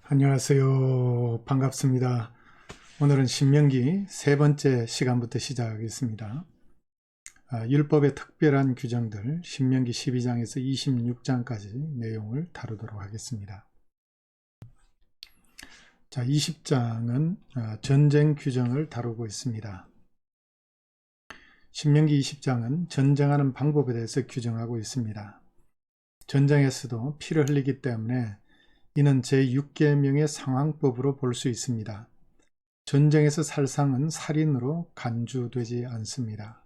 안녕하세요. 반갑습니다. 오늘은 신명기 세 번째 시간부터 시작하겠습니다. 율법의 특별한 규정들 신명기 12장에서 26장까지 내용을 다루도록 하겠습니다. 자, 20장은 전쟁 규정을 다루고 있습니다. 신명기 20장은 전쟁하는 방법에 대해서 규정하고 있습니다. 전쟁에서도 피를 흘리기 때문에 이는 제6계명의 상황법으로 볼 수 있습니다. 전쟁에서 살상은 살인으로 간주되지 않습니다.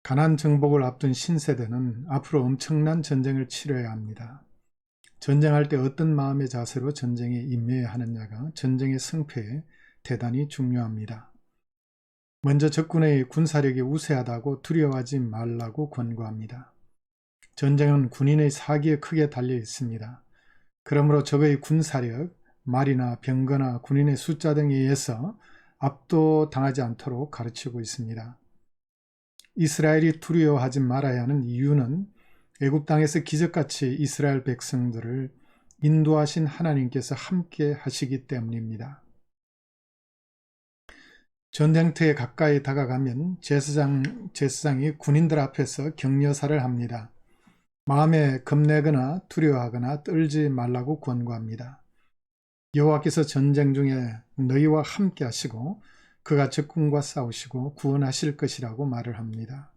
가나안 정복을 앞둔 신세대는 앞으로 엄청난 전쟁을 치러야 합니다. 전쟁할 때 어떤 마음의 자세로 전쟁에 임해야 하느냐가 전쟁의 승패에 대단히 중요합니다. 먼저 적군의 군사력이 우세하다고 두려워하지 말라고 권고합니다. 전쟁은 군인의 사기에 크게 달려 있습니다. 그러므로 적의 군사력, 말이나 병거나 군인의 숫자 등에 의해서 압도당하지 않도록 가르치고 있습니다. 이스라엘이 두려워하지 말아야 하는 이유는 애굽 땅에서 기적같이 이스라엘 백성들을 인도하신 하나님께서 함께 하시기 때문입니다. 전쟁터에 가까이 다가가면 제사장이 군인들 앞에서 격려사를 합니다. 마음에 겁내거나 두려워하거나 떨지 말라고 권고합니다. 여호와께서 전쟁 중에 너희와 함께 하시고 그가 적군과 싸우시고 구원하실 것이라고 말을 합니다.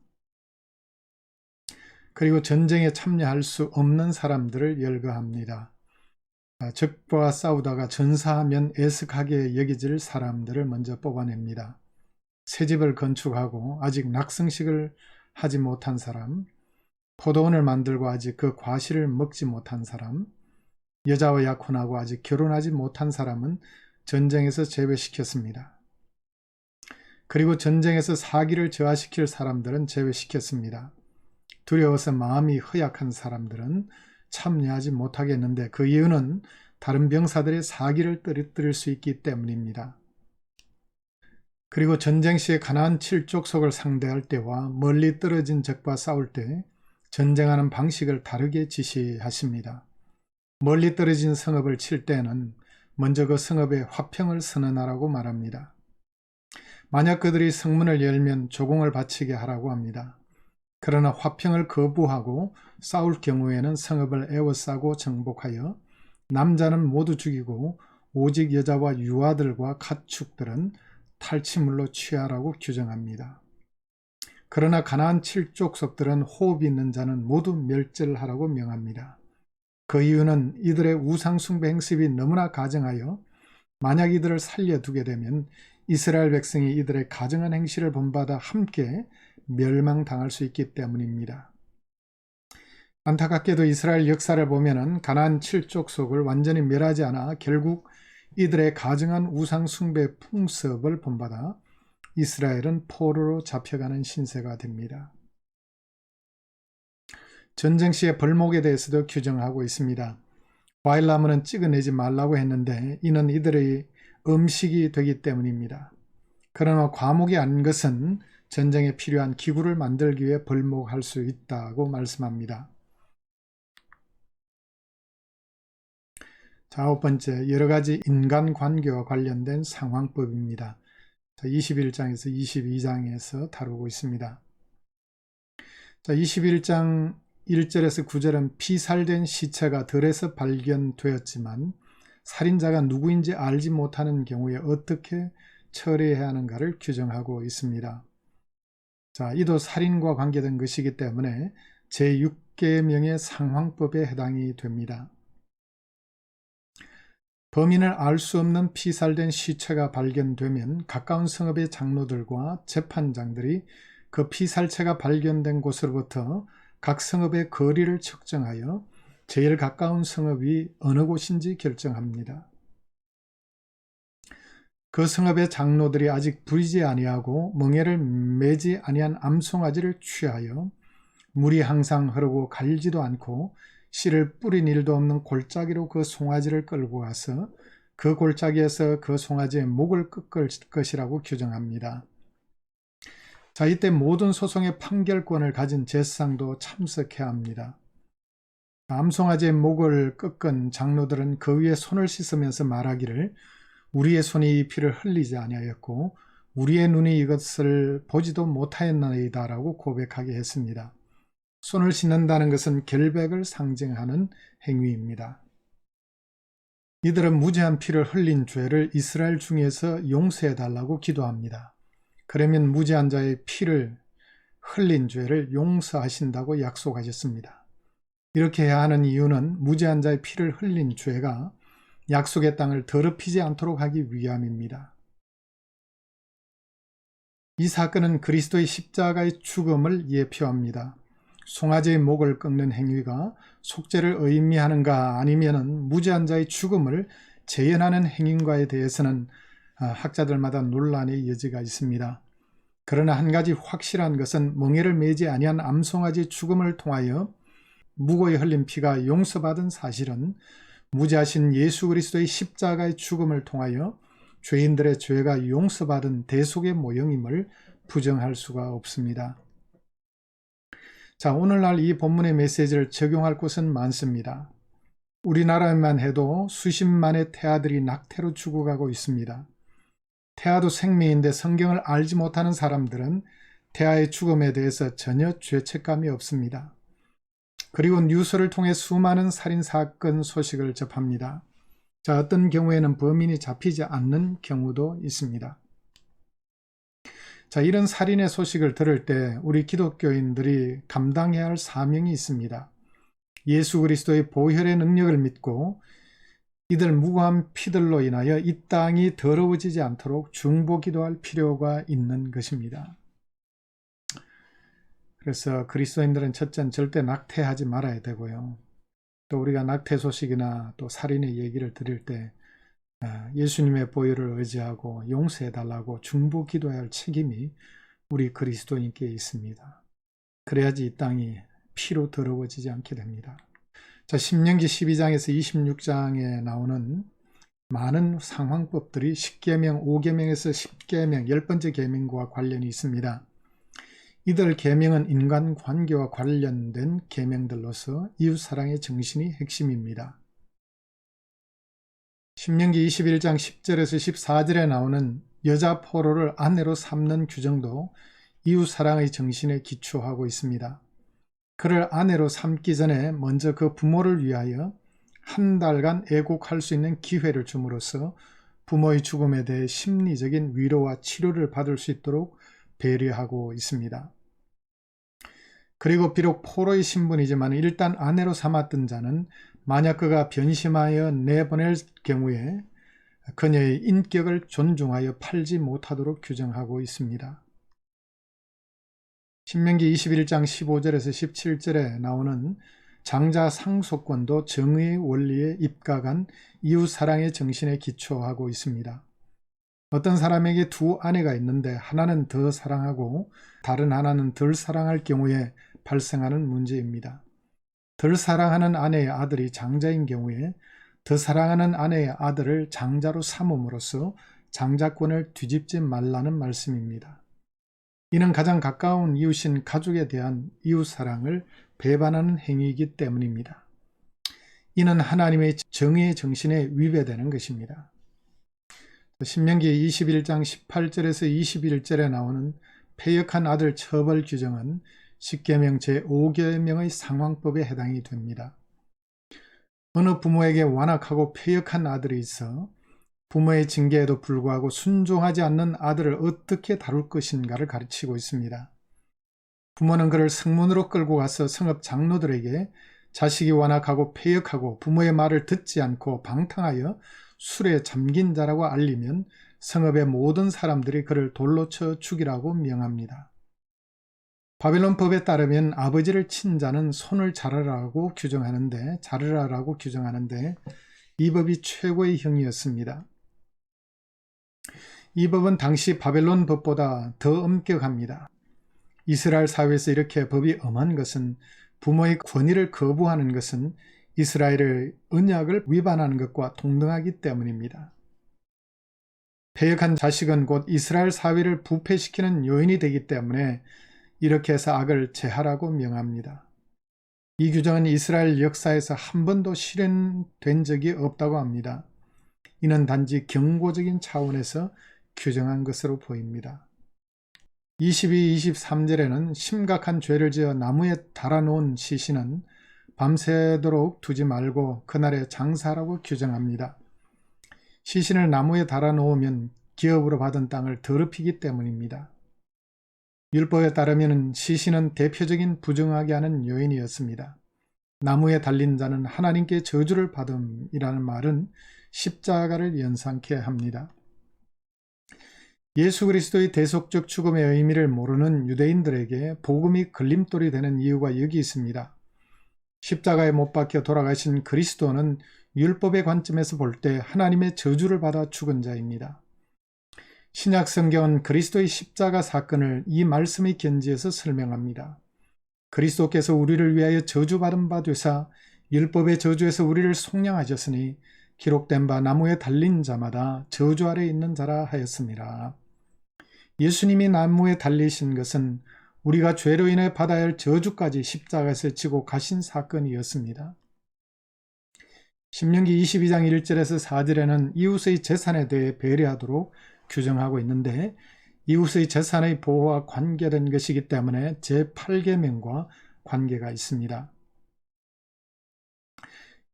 그리고 전쟁에 참여할 수 없는 사람들을 열거합니다. 적과 싸우다가 전사하면 애석하게 여겨질 사람들을 먼저 뽑아냅니다. 새집을 건축하고 아직 낙성식을 하지 못한 사람, 포도원을 만들고 아직 그 과실을 먹지 못한 사람, 여자와 약혼하고 아직 결혼하지 못한 사람은 전쟁에서 제외시켰습니다. 그리고 전쟁에서 사기를 저하시킬 사람들은 제외시켰습니다. 두려워서 마음이 허약한 사람들은 참여하지 못하겠는데 그 이유는 다른 병사들의 사기를 떨어뜨릴 수 있기 때문입니다. 그리고 전쟁 시에 가나안 7족속을 상대할 때와 멀리 떨어진 적과 싸울 때 전쟁하는 방식을 다르게 지시하십니다. 멀리 떨어진 성읍을 칠 때는 먼저 그 성읍에 화평을 선언하라고 말합니다. 만약 그들이 성문을 열면 조공을 바치게 하라고 합니다. 그러나 화평을 거부하고 싸울 경우에는 성읍을 에워싸고 정복하여 남자는 모두 죽이고 오직 여자와 유아들과 가축들은 탈취물로 취하라고 규정합니다. 그러나 가나안 7족속들은 호흡이 있는 자는 모두 멸절하라고 명합니다. 그 이유는 이들의 우상숭배 행습이 너무나 가증하여 만약 이들을 살려두게 되면 이스라엘 백성이 이들의 가증한 행실을 본받아 함께 멸망당할 수 있기 때문입니다. 안타깝게도 이스라엘 역사를 보면 가나안 7족속을 완전히 멸하지 않아 결국 이들의 가증한 우상숭배 풍습을 본받아 이스라엘은 포로로 잡혀가는 신세가 됩니다. 전쟁 시의 벌목에 대해서도 규정하고 있습니다. 과일나무는 찍어내지 말라고 했는데 이는 이들의 음식이 되기 때문입니다. 그러나 과목이 아닌 것은 전쟁에 필요한 기구를 만들기 위해 벌목할 수 있다고 말씀합니다. 자, 9번째, 여러가지 인간관계와 관련된 상황법입니다. 21장에서 22장에서 다루고 있습니다. 자, 21장 1절에서 9절은 피살된 시체가 들에서 발견되었지만 살인자가 누구인지 알지 못하는 경우에 어떻게 처리해야 하는가를 규정하고 있습니다. 자, 이도 살인과 관계된 것이기 때문에 제6계명의 상황법에 해당이 됩니다. 범인을 알 수 없는 피살된 시체가 발견되면 가까운 성읍의 장로들과 재판장들이 그 피살체가 발견된 곳으로부터 각 성읍의 거리를 측정하여 제일 가까운 성읍이 어느 곳인지 결정합니다. 그 성읍의 장로들이 아직 부리지 아니하고 멍에를 매지 아니한 암송아지를 취하여 물이 항상 흐르고 갈지도 않고 씨를 뿌린 일도 없는 골짜기로 그 송아지를 끌고 가서 그 골짜기에서 그 송아지의 목을 꺾을 것이라고 규정합니다. 자, 이때 모든 소송의 판결권을 가진 제사장도 참석해야 합니다. 암송아지의 목을 꺾은 장로들은 그 위에 손을 씻으면서 말하기를 우리의 손이 이 피를 흘리지 아니하였고 우리의 눈이 이것을 보지도 못하였나이다 라고 고백하게 했습니다. 손을 씻는다는 것은 결백을 상징하는 행위입니다. 이들은 무죄한 피를 흘린 죄를 이스라엘 중에서 용서해 달라고 기도합니다. 그러면 무죄한 자의 피를 흘린 죄를 용서하신다고 약속하셨습니다. 이렇게 해야 하는 이유는 무죄한 자의 피를 흘린 죄가 약속의 땅을 더럽히지 않도록 하기 위함입니다. 이 사건은 그리스도의 십자가의 죽음을 예표합니다. 송아지의 목을 꺾는 행위가 속죄를 의미하는가 아니면 무죄한 자의 죽음을 재현하는 행위인가에 대해서는 학자들마다 논란의 여지가 있습니다. 그러나 한 가지 확실한 것은 멍에를 매지 아니한 암송아지의 죽음을 통하여 무고히 흘린 피가 용서받은 사실은 무죄하신 예수 그리스도의 십자가의 죽음을 통하여 죄인들의 죄가 용서받은 대속의 모형임을 부정할 수가 없습니다. 자, 오늘날 이 본문의 메시지를 적용할 곳은 많습니다. 우리나라에만 해도 수십만의 태아들이 낙태로 죽어가고 있습니다. 태아도 생명인데 성경을 알지 못하는 사람들은 태아의 죽음에 대해서 전혀 죄책감이 없습니다. 그리고 뉴스를 통해 수많은 살인사건 소식을 접합니다. 자, 어떤 경우에는 범인이 잡히지 않는 경우도 있습니다. 자, 이런 살인의 소식을 들을 때 우리 기독교인들이 감당해야 할 사명이 있습니다. 예수 그리스도의 보혈의 능력을 믿고 이들 무고한 피들로 인하여 이 땅이 더러워지지 않도록 중보기도할 필요가 있는 것입니다. 그래서 그리스도인들은 첫째는 절대 낙태하지 말아야 되고요. 또 우리가 낙태 소식이나 또 살인의 얘기를 들을 때 예수님의 보혈을 의지하고 용서해달라고 중보기도해야 할 책임이 우리 그리스도인께 있습니다. 그래야지 이 땅이 피로 더러워지지 않게 됩니다. 자, 신명기 12장에서 26장에 나오는 많은 상황법들이 10계명, 5계명에서 10계명, 10번째 계명과 관련이 있습니다. 이들 계명은 인간관계와 관련된 계명들로서 이웃사랑의 정신이 핵심입니다. 신명기 21장 10절에서 14절에 나오는 여자 포로를 아내로 삼는 규정도 이웃사랑의 정신에 기초하고 있습니다. 그를 아내로 삼기 전에 먼저 그 부모를 위하여 한 달간 애곡할 수 있는 기회를 줌으로써 부모의 죽음에 대해 심리적인 위로와 치료를 받을 수 있도록 배려하고 있습니다. 그리고 비록 포로의 신분이지만 일단 아내로 삼았던 자는 만약 그가 변심하여 내보낼 경우에 그녀의 인격을 존중하여 팔지 못하도록 규정하고 있습니다. 신명기 21장 15절에서 17절에 나오는 장자 상속권도 정의의 원리에 입각한 이웃사랑의 정신에 기초하고 있습니다. 어떤 사람에게 두 아내가 있는데 하나는 더 사랑하고 다른 하나는 덜 사랑할 경우에 발생하는 문제입니다. 덜 사랑하는 아내의 아들이 장자인 경우에 더 사랑하는 아내의 아들을 장자로 삼음으로써 장자권을 뒤집지 말라는 말씀입니다. 이는 가장 가까운 이웃인 가족에 대한 이웃사랑을 배반하는 행위이기 때문입니다. 이는 하나님의 정의의 정신에 위배되는 것입니다. 신명기 21장 18절에서 21절에 나오는 패역한 아들 처벌 규정은 10계명 제5계명의 상황법에 해당이 됩니다. 어느 부모에게 완악하고 패역한 아들이 있어 부모의 징계에도 불구하고 순종하지 않는 아들을 어떻게 다룰 것인가를 가르치고 있습니다. 부모는 그를 성문으로 끌고 가서 성읍 장로들에게 자식이 완악하고 패역하고 부모의 말을 듣지 않고 방탕하여 술에 잠긴 자라고 알리면 성읍의 모든 사람들이 그를 돌로 쳐 죽이라고 명합니다. 바벨론 법에 따르면 아버지를 친 자는 손을 자르라고 규정하는데 이 법이 최고의 형이었습니다. 이 법은 당시 바벨론 법보다 더 엄격합니다. 이스라엘 사회에서 이렇게 법이 엄한 것은 부모의 권위를 거부하는 것은 이스라엘의 언약을 위반하는 것과 동등하기 때문입니다. 패역한 자식은 곧 이스라엘 사회를 부패시키는 요인이 되기 때문에 이렇게 해서 악을 제하라고 명합니다. 이 규정은 이스라엘 역사에서 한 번도 실현된 적이 없다고 합니다. 이는 단지 경고적인 차원에서 규정한 것으로 보입니다. 22, 23절에는 심각한 죄를 지어 나무에 달아놓은 시신은 밤새도록 두지 말고 그날에 장사하라고 규정합니다. 시신을 나무에 달아놓으면 기업으로 받은 땅을 더럽히기 때문입니다. 율법에 따르면 시신은 대표적인 부정하게 하는 요인이었습니다. 나무에 달린 자는 하나님께 저주를 받음이라는 말은 십자가를 연상케 합니다. 예수 그리스도의 대속적 죽음의 의미를 모르는 유대인들에게 복음이 걸림돌이 되는 이유가 여기 있습니다. 십자가에 못 박혀 돌아가신 그리스도는 율법의 관점에서 볼 때 하나님의 저주를 받아 죽은 자입니다. 신약 성경은 그리스도의 십자가 사건을 이 말씀의 견지에서 설명합니다. 그리스도께서 우리를 위하여 저주받은 바 되사 율법의 저주에서 우리를 속량하셨으니 기록된 바 나무에 달린 자마다 저주 아래 있는 자라 하였습니다. 예수님이 나무에 달리신 것은 우리가 죄로 인해 받아야 할 저주까지 십자가에서 지고 가신 사건이었습니다. 신명기 22장 1절에서 4절에는 이웃의 재산에 대해 배려하도록 규정하고 있는데 이웃의 재산의 보호와 관계된 것이기 때문에 제8계명과 관계가 있습니다.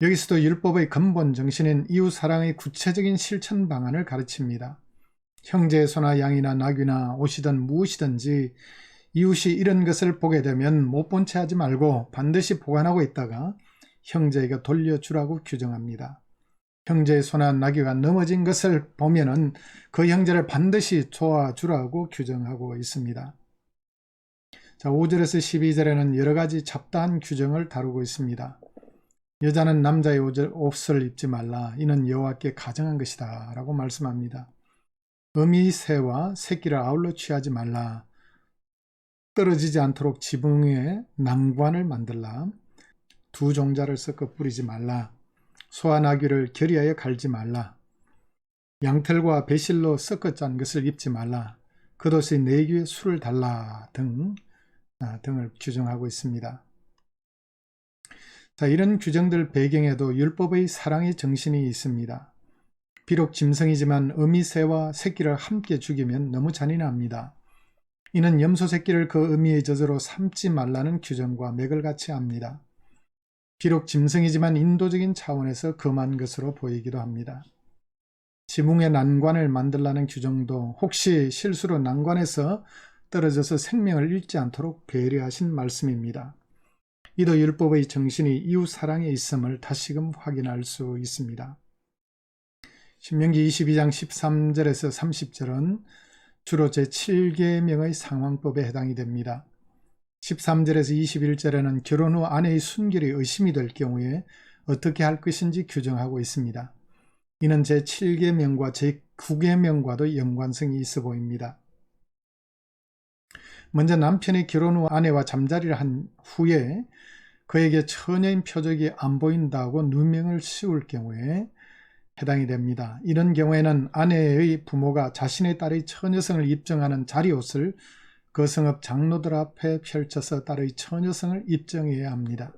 여기서도 율법의 근본 정신인 이웃 사랑의 구체적인 실천 방안을 가르칩니다. 형제의 소나 양이나 나귀나 옷이든 무엇이든지 이웃이 이런 것을 보게 되면 못 본 채 하지 말고 반드시 보관하고 있다가 형제에게 돌려주라고 규정합니다. 형제의 소나 나귀가 넘어진 것을 보면은 그 형제를 반드시 도와주라고 규정하고 있습니다. 자, 5절에서 12절에는 여러 가지 잡다한 규정을 다루고 있습니다. 여자는 남자의 옷을 입지 말라. 이는 여호와께 가정한 것이다. 라고 말씀합니다. 어미 새와 새끼를 아울러 취하지 말라. 떨어지지 않도록 지붕에 난관을 만들라. 두 종자를 섞어 뿌리지 말라. 소와 나귀를 결의하여 갈지 말라. 양털과 배실로 섞어 짠 것을 입지 말라. 겉옷의 네 귀에 술을 달라 등을 규정하고 있습니다. 자, 이런 규정들 배경에도 율법의 사랑의 정신이 있습니다. 비록 짐승이지만 어미새와 새끼를 함께 죽이면 너무 잔인합니다. 이는 염소 새끼를 그 어미의 젖으로 삼지 말라는 규정과 맥을 같이 합니다. 비록 짐승이지만 인도적인 차원에서 금한 것으로 보이기도 합니다. 지붕에 난관을 만들라는 규정도 혹시 실수로 난관에서 떨어져서 생명을 잃지 않도록 배려하신 말씀입니다. 이도 율법의 정신이 이웃 사랑에 있음을 다시금 확인할 수 있습니다. 신명기 22장 13절에서 30절은 주로 제7계명의 상황법에 해당이 됩니다. 13절에서 21절에는 결혼 후 아내의 순결이 의심이 될 경우에 어떻게 할 것인지 규정하고 있습니다. 이는 제7계명과 제9계명과도 연관성이 있어 보입니다. 먼저 남편이 결혼 후 아내와 잠자리를 한 후에 그에게 처녀인 표적이 안 보인다고 누명을 씌울 경우에 해당이 됩니다. 이런 경우에는 아내의 부모가 자신의 딸의 처녀성을 입증하는 자리옷을 그 성읍 장로들 앞에 펼쳐서 딸의 처녀성을 입증해야 합니다.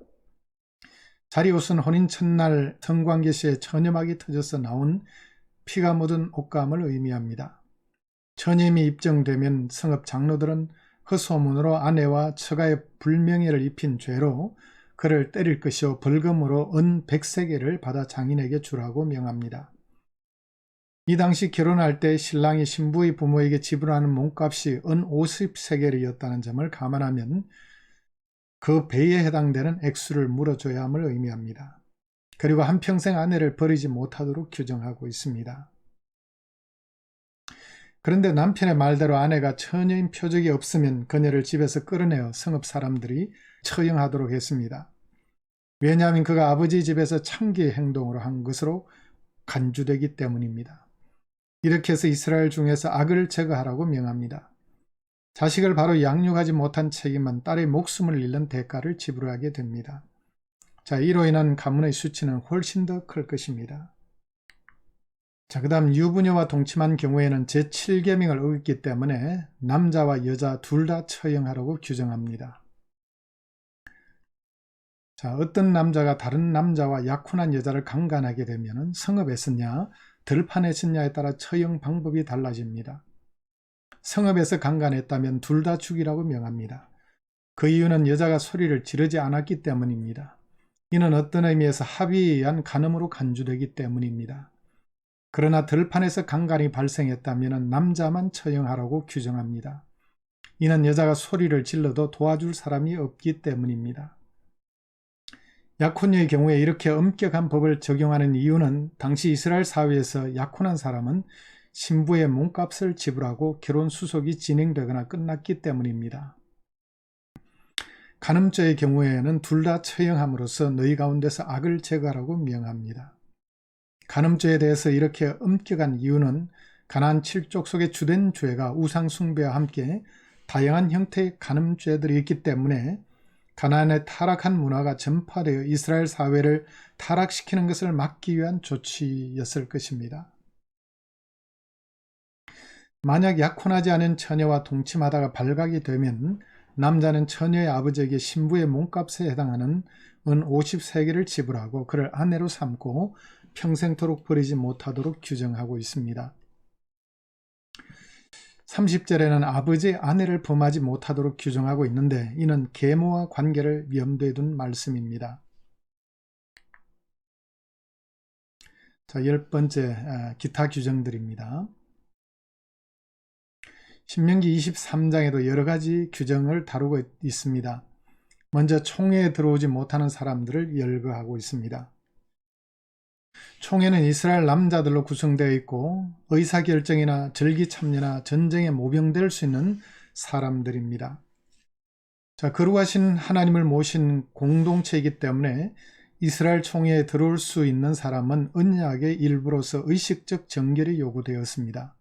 자리옷은 혼인 첫날 성관계 시에 처녀막이 터져서 나온 피가 묻은 옷감을 의미합니다. 처녀임이 입증되면 성읍 장로들은 헛소문으로 아내와 처가에 불명예를 입힌 죄로 그를 때릴 것이요 벌금으로 은 100세겔을 받아 장인에게 주라고 명합니다. 이 당시 결혼할 때 신랑이 신부의 부모에게 지불하는 몸값이 은 50세겔이었다는 점을 감안하면 그 배에 해당되는 액수를 물어줘야 함을 의미합니다. 그리고 한평생 아내를 버리지 못하도록 규정하고 있습니다. 그런데 남편의 말대로 아내가 처녀인 표적이 없으면 그녀를 집에서 끌어내어 성읍 사람들이 처형하도록 했습니다. 왜냐하면 그가 아버지 집에서 창기의 행동으로 한 것으로 간주되기 때문입니다. 이렇게 해서 이스라엘 중에서 악을 제거하라고 명합니다. 자식을 바로 양육하지 못한 책임은 딸의 목숨을 잃는 대가를 지불하게 됩니다. 자, 이로 인한 가문의 수치는 훨씬 더 클 것입니다. 자, 그 다음 유부녀와 동침한 경우에는 제7계명을 어겼기 때문에 남자와 여자 둘 다 처형하라고 규정합니다. 자, 어떤 남자가 다른 남자와 약혼한 여자를 강간하게 되면 성읍에서냐 들판에서냐에 따라 처형 방법이 달라집니다. 성읍에서 강간했다면 둘 다 죽이라고 명합니다. 그 이유는 여자가 소리를 지르지 않았기 때문입니다. 이는 어떤 의미에서 합의에 의한 간음으로 간주되기 때문입니다. 그러나 들판에서 강간이 발생했다면 남자만 처형하라고 규정합니다. 이는 여자가 소리를 질러도 도와줄 사람이 없기 때문입니다. 약혼녀의 경우에 이렇게 엄격한 법을 적용하는 이유는 당시 이스라엘 사회에서 약혼한 사람은 신부의 몸값을 지불하고 결혼 수속이 진행되거나 끝났기 때문입니다. 간음죄의 경우에는 둘 다 처형함으로써 너희 가운데서 악을 제거하라고 명합니다. 간음죄에 대해서 이렇게 엄격한 이유는 가나안 7족 속의 주된 죄가 우상 숭배와 함께 다양한 형태의 간음죄들이 있기 때문에 가나안의 타락한 문화가 전파되어 이스라엘 사회를 타락시키는 것을 막기 위한 조치였을 것입니다. 만약 약혼하지 않은 처녀와 동침하다가 발각이 되면 남자는 처녀의 아버지에게 신부의 몸값에 해당하는 은 53개를 지불하고 그를 아내로 삼고 평생토록 버리지 못하도록 규정하고 있습니다. 30절에는 아버지의 아내를 범하지 못하도록 규정하고 있는데 이는 계모와 관계를 염두에 둔 말씀입니다. 자, 10번째 기타 규정들입니다. 신명기 23장에도 여러 가지 규정을 다루고 있습니다. 먼저 총회에 들어오지 못하는 사람들을 열거하고 있습니다. 총회는 이스라엘 남자들로 구성되어 있고 의사결정이나 절기참여나 전쟁에 모병될 수 있는 사람들입니다. 자, 거룩하신 하나님을 모신 공동체이기 때문에 이스라엘 총회에 들어올 수 있는 사람은 언약의 일부로서 의식적 정결이 요구되었습니다.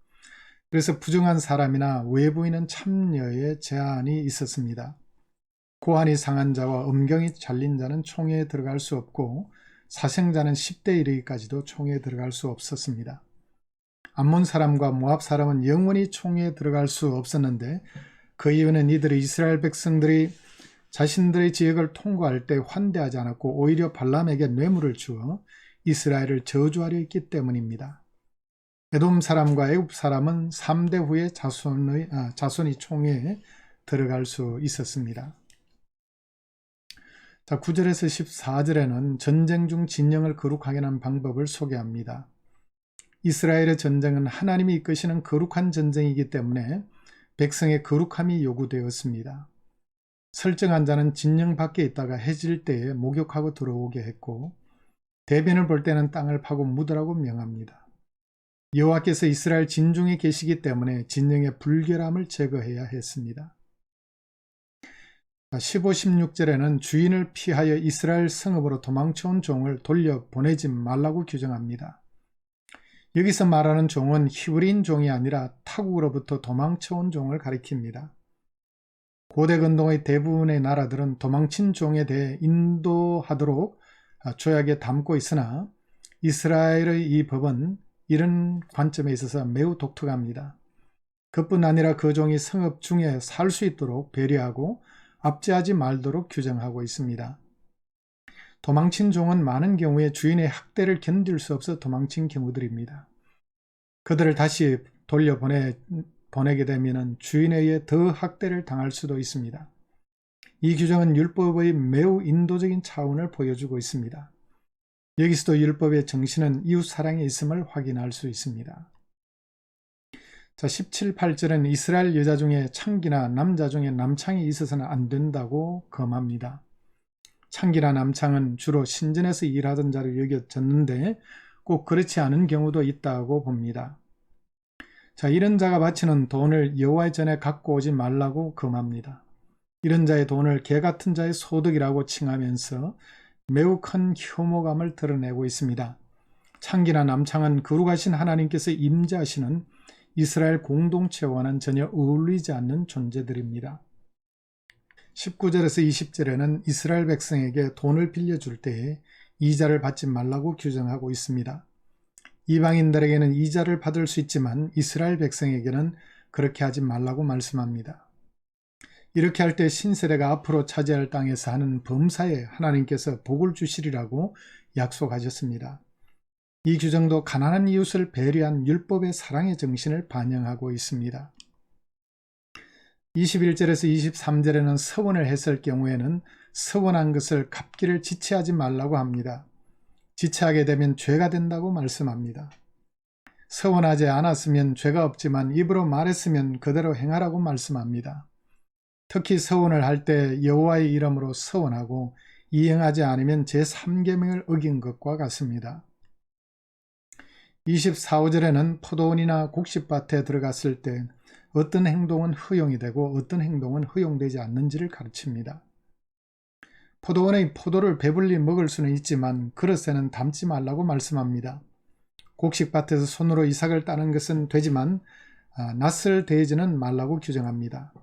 그래서 부정한 사람이나 외부인은 참여에 제한이 있었습니다. 고환이 상한 자와 음경이 잘린 자는 총회에 들어갈 수 없고 사생자는 10대 이르기까지도 총회에 들어갈 수 없었습니다. 암몬 사람과 모압 사람은 영원히 총회에 들어갈 수 없었는데 그 이유는 이들이 이스라엘 백성들이 자신들의 지역을 통과할 때 환대하지 않았고 오히려 발람에게 뇌물을 주어 이스라엘을 저주하려 했기 때문입니다. 에돔 사람과 애굽 사람은 3대 후에 자손이 총회에 들어갈 수 있었습니다. 자, 9절에서 14절에는 전쟁 중 진영을 거룩하게 하는 방법을 소개합니다. 이스라엘의 전쟁은 하나님이 이끄시는 거룩한 전쟁이기 때문에 백성의 거룩함이 요구되었습니다. 설정한 자는 진영 밖에 있다가 해질 때에 목욕하고 들어오게 했고 대변을 볼 때는 땅을 파고 묻으라고 명합니다. 여호와께서 이스라엘 진중에 계시기 때문에 진영의 불결함을 제거해야 했습니다. 15, 16절에는 주인을 피하여 이스라엘 성읍으로 도망쳐온 종을 돌려보내지 말라고 규정합니다. 여기서 말하는 종은 히브리인 종이 아니라 타국으로부터 도망쳐온 종을 가리킵니다. 고대 근동의 대부분의 나라들은 도망친 종에 대해 인도하도록 조약에 담고 있으나 이스라엘의 이 법은 이런 관점에 있어서 매우 독특합니다. 그뿐 아니라 그 종이 성읍 중에 살 수 있도록 배려하고 압제하지 말도록 규정하고 있습니다. 도망친 종은 많은 경우에 주인의 학대를 견딜 수 없어 도망친 경우들입니다. 그들을 다시 돌려보내게 되면 주인에 의해 더 학대를 당할 수도 있습니다. 이 규정은 율법의 매우 인도적인 차원을 보여주고 있습니다. 여기서도 율법의 정신은 이웃사랑에 있음을 확인할 수 있습니다. 자, 17, 8절은 이스라엘 여자 중에 창기나 남자 중에 남창이 있어서는 안 된다고 금합니다. 창기나 남창은 주로 신전에서 일하던 자로 여겨졌는데 꼭 그렇지 않은 경우도 있다고 봅니다. 자, 이런 자가 바치는 돈을 여호와의 전에 갖고 오지 말라고 금합니다. 이런 자의 돈을 개 같은 자의 소득이라고 칭하면서 매우 큰 혐오감을 드러내고 있습니다. 창기나 남창은 거룩하신 하나님께서 임재하시는 이스라엘 공동체와는 전혀 어울리지 않는 존재들입니다. 19절에서 20절에는 이스라엘 백성에게 돈을 빌려줄 때에 이자를 받지 말라고 규정하고 있습니다. 이방인들에게는 이자를 받을 수 있지만 이스라엘 백성에게는 그렇게 하지 말라고 말씀합니다. 이렇게 할 때 신세대가 앞으로 차지할 땅에서 하는 범사에 하나님께서 복을 주시리라고 약속하셨습니다. 이 규정도 가난한 이웃을 배려한 율법의 사랑의 정신을 반영하고 있습니다. 21절에서 23절에는 서원을 했을 경우에는 서원한 것을 갚기를 지체하지 말라고 합니다. 지체하게 되면 죄가 된다고 말씀합니다. 서원하지 않았으면 죄가 없지만 입으로 말했으면 그대로 행하라고 말씀합니다. 특히 서원을 할 때 여호와의 이름으로 서원하고 이행하지 않으면 제3계명을 어긴 것과 같습니다. 24절에는 포도원이나 곡식밭에 들어갔을 때 어떤 행동은 허용이 되고 어떤 행동은 허용되지 않는지를 가르칩니다. 포도원의 포도를 배불리 먹을 수는 있지만 그릇에는 담지 말라고 말씀합니다. 곡식밭에서 손으로 이삭을 따는 것은 되지만 낫을 대지는 말라고 규정합니다.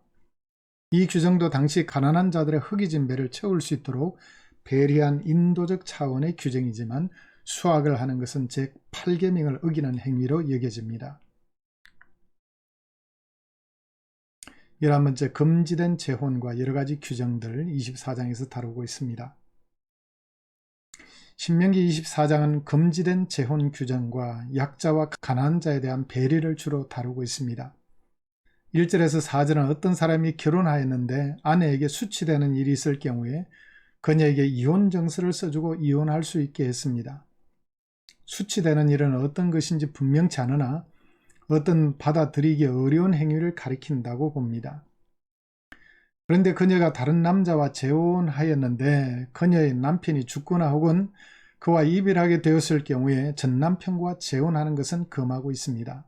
이 규정도 당시 가난한 자들의 허기진 배를 채울 수 있도록 배려한 인도적 차원의 규정이지만 수확을 하는 것은 제8계명을 어기는 행위로 여겨집니다. 11번째, 금지된 재혼과 여러가지 규정들을 24장에서 다루고 있습니다. 신명기 24장은 금지된 재혼 규정과 약자와 가난한 자에 대한 배려를 주로 다루고 있습니다. 1절에서 4절은 어떤 사람이 결혼하였는데 아내에게 수치되는 일이 있을 경우에 그녀에게 이혼 정서를 써주고 이혼할 수 있게 했습니다. 수치되는 일은 어떤 것인지 분명치 않으나 어떤 받아들이기 어려운 행위를 가리킨다고 봅니다. 그런데 그녀가 다른 남자와 재혼하였는데 그녀의 남편이 죽거나 혹은 그와 이별하게 되었을 경우에 전 남편과 재혼하는 것은 금하고 있습니다.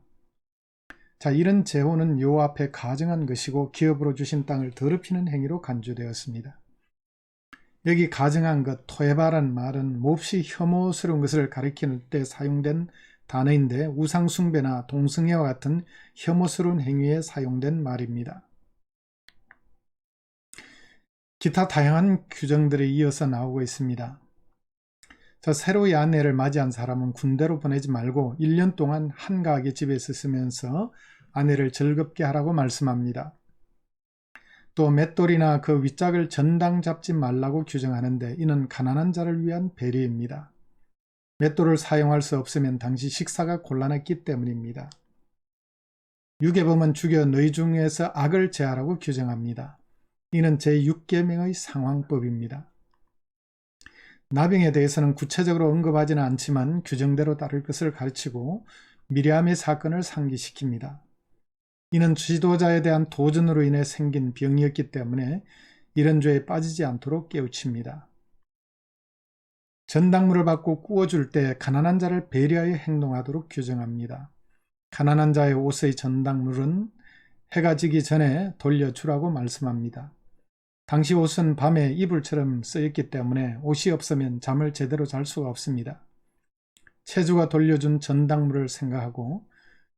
자, 이런 재혼은 여호와 앞에 가증한 것이고 기업으로 주신 땅을 더럽히는 행위로 간주되었습니다. 여기 가증한 것, 토에바라는 말은 몹시 혐오스러운 것을 가리킬 때 사용된 단어인데 우상숭배나 동성애와 같은 혐오스러운 행위에 사용된 말입니다. 기타 다양한 규정들이 이어서 나오고 있습니다. 자, 새로이 아내를 맞이한 사람은 군대로 보내지 말고 1년 동안 한가하게 집에서 있으면서 아내를 즐겁게 하라고 말씀합니다. 또 맷돌이나 그 윗짝을 전당 잡지 말라고 규정하는데 이는 가난한 자를 위한 배려입니다. 맷돌을 사용할 수 없으면 당시 식사가 곤란했기 때문입니다. 유괴범은 죽여 너희 중에서 악을 제하라고 규정합니다. 이는 제6계명의 상황법입니다. 나병에 대해서는 구체적으로 언급하지는 않지만 규정대로 따를 것을 가르치고 미리암의 사건을 상기시킵니다. 이는 지도자에 대한 도전으로 인해 생긴 병이었기 때문에 이런 죄에 빠지지 않도록 깨우칩니다. 전당물을 받고 구워줄 때 가난한 자를 배려하여 행동하도록 규정합니다. 가난한 자의 옷의 전당물은 해가 지기 전에 돌려주라고 말씀합니다. 당시 옷은 밤에 이불처럼 쓰였기 때문에 옷이 없으면 잠을 제대로 잘 수가 없습니다. 체주가 돌려준 전당물을 생각하고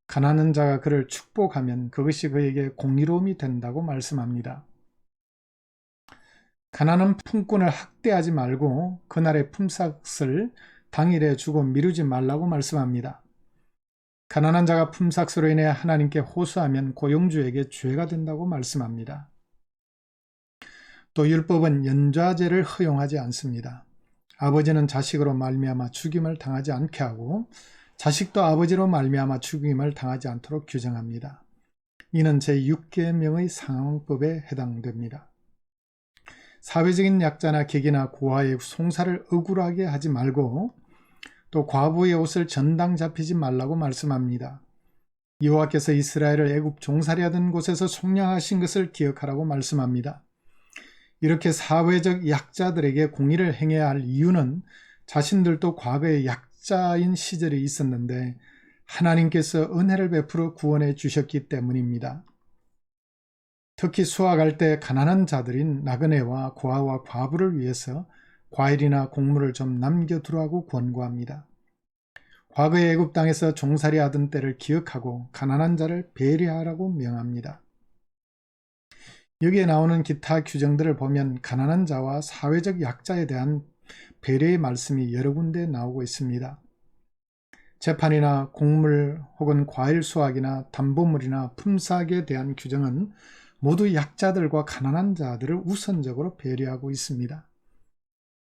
가난한 자가 그를 축복하면 그것이 그에게 공의로움이 된다고 말씀합니다. 가난한 품꾼을 학대하지 말고 그날의 품삯을 당일에 주고 미루지 말라고 말씀합니다. 가난한 자가 품삯으로 인해 하나님께 호소하면 고용주에게 죄가 된다고 말씀합니다. 또 율법은 연좌제를 허용하지 않습니다. 아버지는 자식으로 말미암아 죽임을 당하지 않게 하고 자식도 아버지로 말미암아 죽임을 당하지 않도록 규정합니다. 이는 제6계명의 상황법에 해당됩니다. 사회적인 약자나 객이나 고아의 송사를 억울하게 하지 말고 또 과부의 옷을 전당 잡히지 말라고 말씀합니다. 여호와께서 이스라엘을 애굽 종살이하던 곳에서 속량하신 것을 기억하라고 말씀합니다. 이렇게 사회적 약자들에게 공의를 행해야 할 이유는 자신들도 과거에 약자인 시절이 있었는데 하나님께서 은혜를 베풀어 구원해 주셨기 때문입니다. 특히 수확할 때 가난한 자들인 나그네와 고아와 과부를 위해서 과일이나 곡물을 좀 남겨두라고 권고합니다. 과거의 애굽 땅에서 종살이 하던 때를 기억하고 가난한 자를 배려하라고 명합니다. 여기에 나오는 기타 규정들을 보면 가난한 자와 사회적 약자에 대한 배려의 말씀이 여러 군데 나오고 있습니다. 재판이나 곡물 혹은 과일 수확이나 담보물이나 품삯에 대한 규정은 모두 약자들과 가난한 자들을 우선적으로 배려하고 있습니다.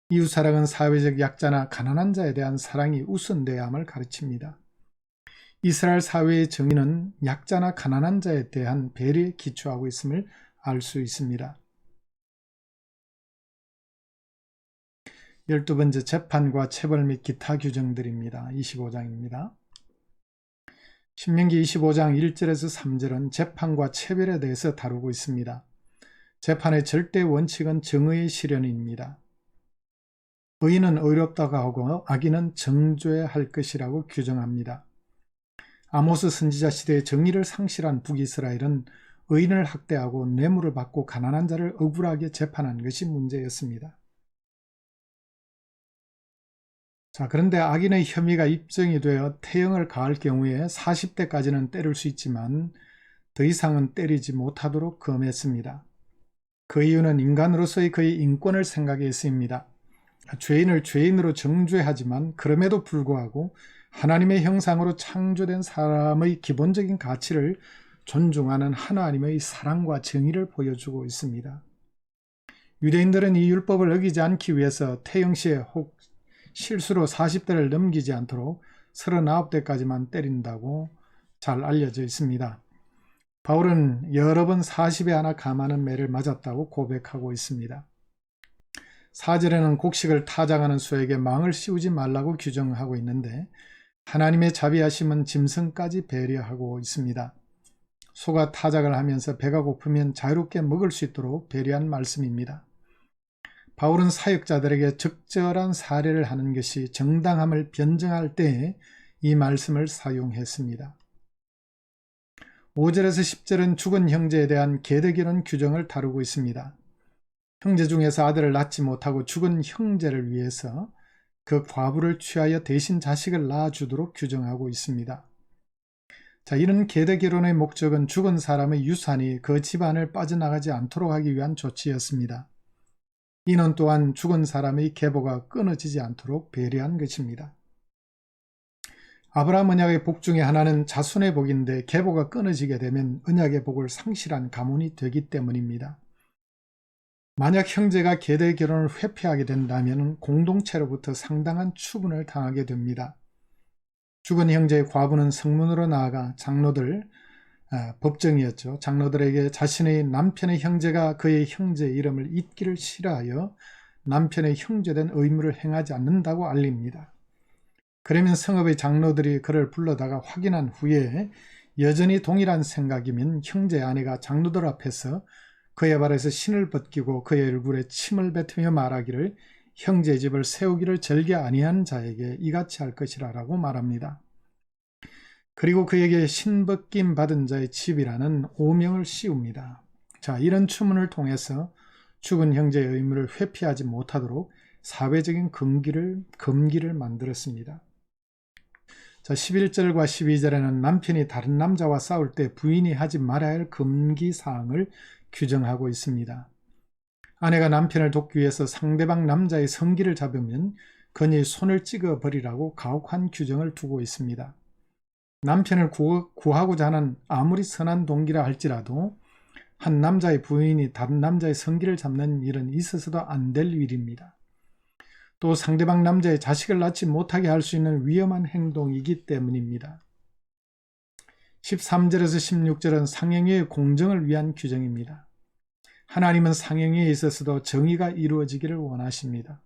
이웃사랑은 사회적 약자나 가난한 자에 대한 사랑이 우선되어야 함을 가르칩니다. 이스라엘 사회의 정의는 약자나 가난한 자에 대한 배려에 기초하고 있음을 알 수 있습니다. 12번째, 재판과 체벌 및 기타 규정들입니다. 25장입니다. 신명기 25장 1절에서 3절은 재판과 체벌에 대해서 다루고 있습니다. 재판의 절대 원칙은 정의의 실현입니다. 의인은 의롭다고 하고 악인은 정죄해야 할 것이라고 규정합니다. 아모스 선지자 시대에 정의를 상실한 북이스라엘은 의인을 학대하고 뇌물을 받고 가난한 자를 억울하게 재판한 것이 문제였습니다. 자, 그런데 악인의 혐의가 입증이 되어 태형을 가할 경우에 40대까지는 때릴 수 있지만 더 이상은 때리지 못하도록 금했습니다. 그 이유는 인간으로서의 그의 인권을 생각했습니다. 죄인을 죄인으로 정죄하지만 그럼에도 불구하고 하나님의 형상으로 창조된 사람의 기본적인 가치를 존중하는 하나님의 사랑과 정의를 보여주고 있습니다. 유대인들은 이 율법을 어기지 않기 위해서 태형 시에 혹 실수로 40대를 넘기지 않도록 39대까지만 때린다고 잘 알려져 있습니다. 바울은 여러 번 40에 하나 감하는 매를 맞았다고 고백하고 있습니다. 4절에는 곡식을 타작하는 소에게 망을 씌우지 말라고 규정하고 있는데 하나님의 자비하심은 짐승까지 배려하고 있습니다. 소가 타작을 하면서 배가 고프면 자유롭게 먹을 수 있도록 배려한 말씀입니다. 바울은 사역자들에게 적절한 사례를 하는 것이 정당함을 변증할 때에 이 말씀을 사용했습니다. 5절에서 10절은 죽은 형제에 대한 계대결혼 규정을 다루고 있습니다. 형제 중에서 아들을 낳지 못하고 죽은 형제를 위해서 그 과부를 취하여 대신 자식을 낳아주도록 규정하고 있습니다. 자, 이런 계대결혼의 목적은 죽은 사람의 유산이 그 집안을 빠져나가지 않도록 하기 위한 조치였습니다. 이는 또한 죽은 사람의 계보가 끊어지지 않도록 배려한 것입니다. 아브라함 언약의 복 중에 하나는 자손의 복인데 계보가 끊어지게 되면 언약의 복을 상실한 가문이 되기 때문입니다. 만약 형제가 계대 결혼을 회피하게 된다면 공동체로부터 상당한 추분을 당하게 됩니다. 죽은 형제의 과부는 성문으로 나아가 장로들, 법정이었죠. 장로들에게 자신의 남편의 형제가 그의 형제 이름을 잊기를 싫어하여 남편의 형제된 의무를 행하지 않는다고 알립니다. 그러면 성읍의 장로들이 그를 불러다가 확인한 후에 여전히 동일한 생각이면 형제의 아내가 장로들 앞에서 그의 발에서 신을 벗기고 그의 얼굴에 침을 뱉으며 말하기를 형제의 집을 세우기를 절개 아니한 자에게 이같이 할 것이라고 말합니다. 그리고 그에게 신벗김 받은 자의 집이라는 오명을 씌웁니다. 자, 이런 추문을 통해서 죽은 형제의 의무를 회피하지 못하도록 사회적인 금기를 만들었습니다. 자, 11절과 12절에는 남편이 다른 남자와 싸울 때 부인이 하지 말아야 할 금기사항을 규정하고 있습니다. 아내가 남편을 돕기 위해서 상대방 남자의 성기를 잡으면 그의 손을 찍어버리라고 가혹한 규정을 두고 있습니다. 남편을 구하고자 하는 아무리 선한 동기라 할지라도 한 남자의 부인이 다른 남자의 성기를 잡는 일은 있어서도 안 될 일입니다. 또 상대방 남자의 자식을 낳지 못하게 할 수 있는 위험한 행동이기 때문입니다. 13절에서 16절은 상행위의 공정을 위한 규정입니다. 하나님은 상행위에 있어서도 정의가 이루어지기를 원하십니다.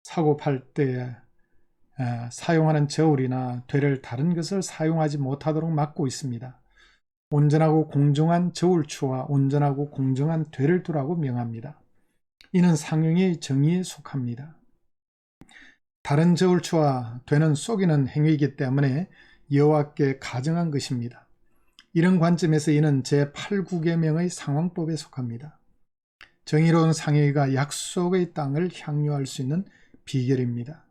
사고 팔 때 사용하는 저울이나 되를 다른 것을 사용하지 못하도록 막고 있습니다. 온전하고 공정한 저울추와 온전하고 공정한 되를 두라고 명합니다. 이는 상행위의 정의에 속합니다. 다른 저울추와 되는 속이는 행위이기 때문에 여호와께 가정한 것입니다. 이런 관점에서 이는 제8구계명의 상황법에 속합니다. 정의로운 상행위가 약속의 땅을 향유할 수 있는 비결입니다.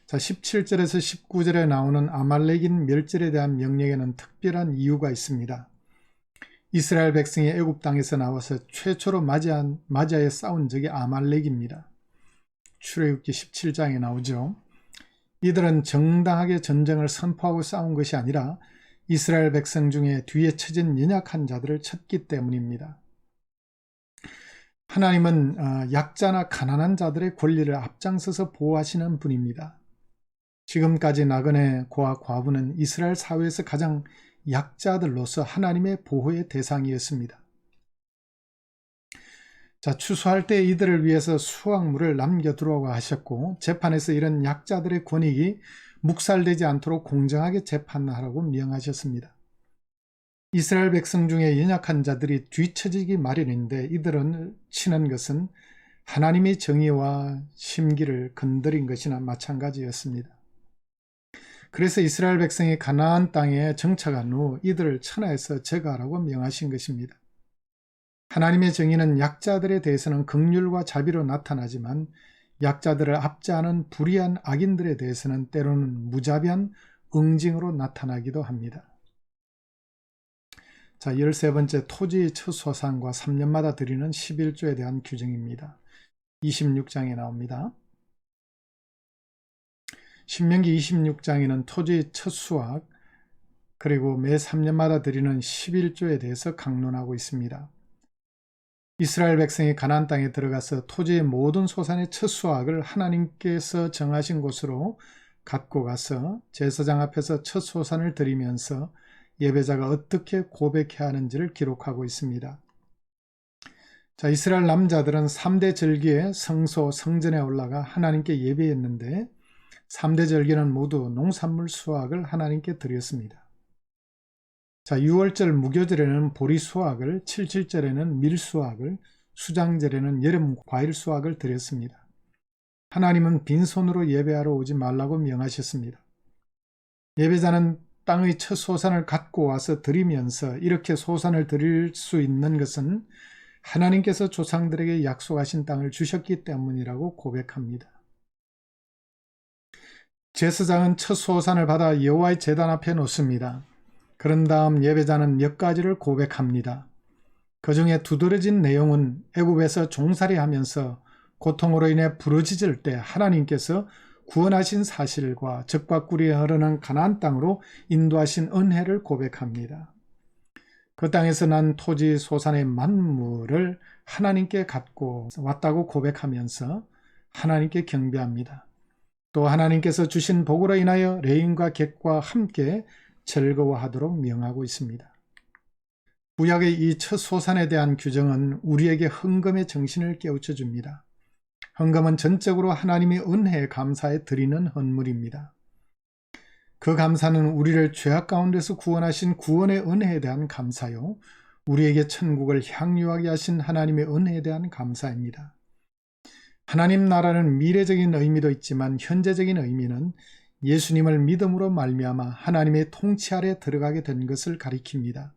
자, 17절에서 19절에 나오는 아말렉인 멸절에 대한 명령에는 특별한 이유가 있습니다. 이스라엘 백성이 애굽 땅에서 나와서 최초로 맞이하여 싸운 적이 아말렉입니다. 출애굽기 17장에 나오죠. 이들은 정당하게 전쟁을 선포하고 싸운 것이 아니라 이스라엘 백성 중에 뒤에 처진 연약한 자들을 쳤기 때문입니다. 하나님은 약자나 가난한 자들의 권리를 앞장서서 보호하시는 분입니다. 지금까지 나그네 고아 과부는 이스라엘 사회에서 가장 약자들로서 하나님의 보호의 대상이었습니다. 자, 추수할 때 이들을 위해서 수확물을 남겨두라고 하셨고, 재판에서 이런 약자들의 권익이 묵살되지 않도록 공정하게 재판하라고 명하셨습니다. 이스라엘 백성 중에 연약한 자들이 뒤처지기 마련인데 이들은 치는 것은 하나님의 정의와 심기를 건드린 것이나 마찬가지였습니다. 그래서 이스라엘 백성이 가나안 땅에 정착한 후 이들을 천하에서 제거하라고 명하신 것입니다. 하나님의 정의는 약자들에 대해서는 긍휼과 자비로 나타나지만 약자들을 압제하는 불의한 악인들에 대해서는 때로는 무자비한 응징으로 나타나기도 합니다. 자, 13번째 토지의 첫 소산과 3년마다 드리는 11조에 대한 규정입니다. 26장에 나옵니다. 신명기 26장에는 토지의 첫 수확 그리고 매 3년마다 드리는 11조에 대해서 강론하고 있습니다. 이스라엘 백성이 가나안 땅에 들어가서 토지의 모든 소산의 첫 수확을 하나님께서 정하신 곳으로 갖고 가서 제사장 앞에서 첫 소산을 드리면서 예배자가 어떻게 고백해야 하는지를 기록하고 있습니다. 자, 이스라엘 남자들은 3대 절기에 성소 성전에 올라가 하나님께 예배했는데 3대 절기는 모두 농산물 수확을 하나님께 드렸습니다. 자, 6월절 무교절에는 보리 수확을, 77절에는 밀 수확을, 수장절에는 여름 과일 수확을 드렸습니다. 하나님은 빈손으로 예배하러 오지 말라고 명하셨습니다. 예배자는 땅의 첫 소산을 갖고 와서 드리면서 이렇게 소산을 드릴 수 있는 것은 하나님께서 조상들에게 약속하신 땅을 주셨기 때문이라고 고백합니다. 제사장은 첫 소산을 받아 여호와의 제단 앞에 놓습니다. 그런 다음 예배자는 몇 가지를 고백합니다. 그 중에 두드러진 내용은 애굽에서 종살이하면서 고통으로 인해 부르짖을 때 하나님께서 구원하신 사실과 젖과 꿀이 흐르는 가나안 땅으로 인도하신 은혜를 고백합니다. 그 땅에서 난 토지 소산의 만물을 하나님께 갖고 왔다고 고백하면서 하나님께 경배합니다. 또 하나님께서 주신 복으로 인하여 레인과 객과 함께 즐거워하도록 명하고 있습니다. 구약의 이 첫 소산에 대한 규정은 우리에게 헌금의 정신을 깨우쳐 줍니다. 헌금은 전적으로 하나님의 은혜에 감사해 드리는 헌물입니다. 그 감사는 우리를 죄악 가운데서 구원하신 구원의 은혜에 대한 감사요, 우리에게 천국을 향유하게 하신 하나님의 은혜에 대한 감사입니다. 하나님 나라는 미래적인 의미도 있지만 현재적인 의미는 예수님을 믿음으로 말미암아 하나님의 통치 아래 들어가게 된 것을 가리킵니다.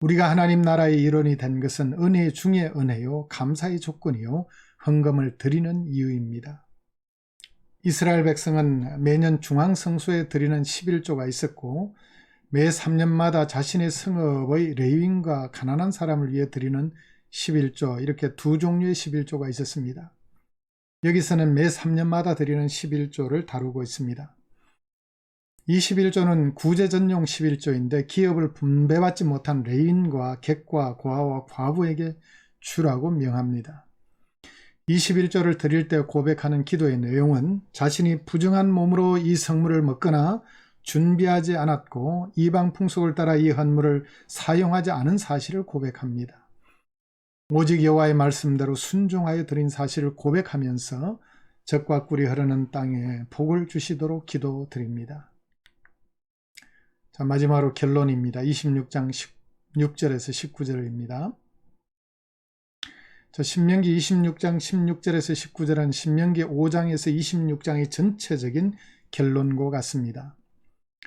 우리가 하나님 나라의 일원이 된 것은 은혜 중의 은혜요, 감사의 조건이요, 헌금을 드리는 이유입니다. 이스라엘 백성은 매년 중앙성소에 드리는 11조가 있었고 매 3년마다 자신의 성읍의 레위인과 가난한 사람을 위해 드리는 11조, 이렇게 두 종류의 11조가 있었습니다. 여기서는 매 3년마다 드리는 11조를 다루고 있습니다. 이 11조는 구제전용 11조인데 기업을 분배받지 못한 레위인과 객과 고아와 과부에게 주라고 명합니다. 21조를 드릴 때 고백하는 기도의 내용은 자신이 부정한 몸으로 이 성물을 먹거나 준비하지 않았고 이방 풍속을 따라 이 헌물을 사용하지 않은 사실을 고백합니다. 오직 여호와의 말씀대로 순종하여 드린 사실을 고백하면서 젖과 꿀이 흐르는 땅에 복을 주시도록 기도드립니다. 자, 마지막으로 결론입니다. 26장 16절에서 19절입니다. 신명기 26장 16절에서 19절은 신명기 5장에서 26장의 전체적인 결론과 같습니다.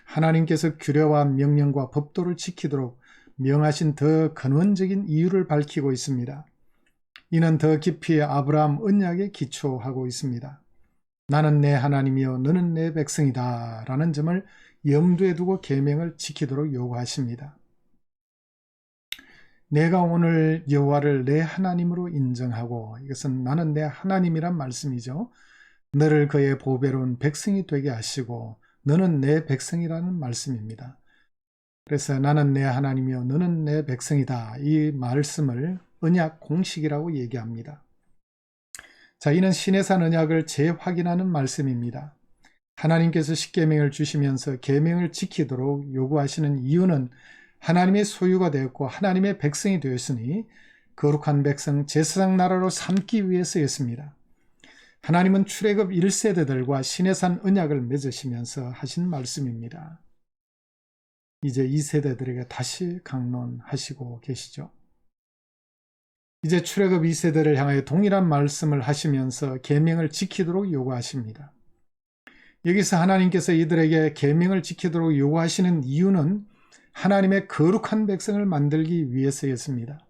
하나님께서 규례와 명령과 법도를 지키도록 명하신 더 근원적인 이유를 밝히고 있습니다. 이는 더 깊이 아브라함 언약에 기초하고 있습니다. 나는 내 하나님이요 너는 내 백성이다 라는 점을 염두에 두고 계명을 지키도록 요구하십니다. 내가 오늘 여호와를 내 하나님으로 인정하고, 이것은 나는 내 하나님이란 말씀이죠. 너를 그의 보배로운 백성이 되게 하시고 너는 내 백성이라는 말씀입니다. 그래서 나는 내 하나님이요 너는 내 백성이다. 이 말씀을 언약 공식이라고 얘기합니다. 자, 이는 시내산 언약을 재확인하는 말씀입니다. 하나님께서 십계명을 주시면서 계명을 지키도록 요구하시는 이유는 하나님의 소유가 되었고 하나님의 백성이 되었으니 거룩한 백성 제사장 나라로 삼기 위해서였습니다. 하나님은 출애굽 1세대들과 시내산 언약을 맺으시면서 하신 말씀입니다. 이제 2세대들에게 다시 강론하시고 계시죠. 이제 출애굽 2세대를 향하여 동일한 말씀을 하시면서 계명을 지키도록 요구하십니다. 여기서 하나님께서 이들에게 계명을 지키도록 요구하시는 이유는 하나님의 거룩한 백성을 만들기 위해서였습니다.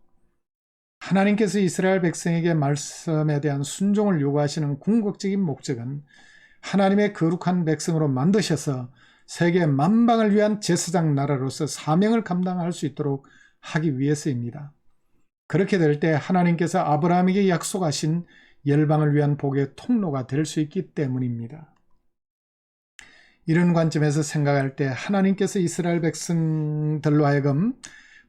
하나님께서 이스라엘 백성에게 말씀에 대한 순종을 요구하시는 궁극적인 목적은 하나님의 거룩한 백성으로 만드셔서 세계 만방을 위한 제사장 나라로서 사명을 감당할 수 있도록 하기 위해서입니다. 그렇게 될 때 하나님께서 아브라함에게 약속하신 열방을 위한 복의 통로가 될 수 있기 때문입니다. 이런 관점에서 생각할 때 하나님께서 이스라엘 백성들로 하여금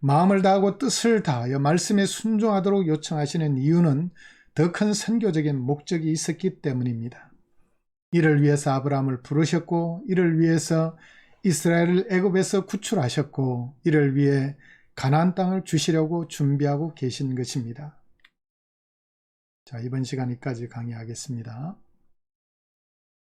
마음을 다하고 뜻을 다하여 말씀에 순종하도록 요청하시는 이유는 더 큰 선교적인 목적이 있었기 때문입니다. 이를 위해서 아브라함을 부르셨고 이를 위해서 이스라엘을 애굽에서 구출하셨고 이를 위해 가나안 땅을 주시려고 준비하고 계신 것입니다. 자, 이번 시간까지 강의하겠습니다.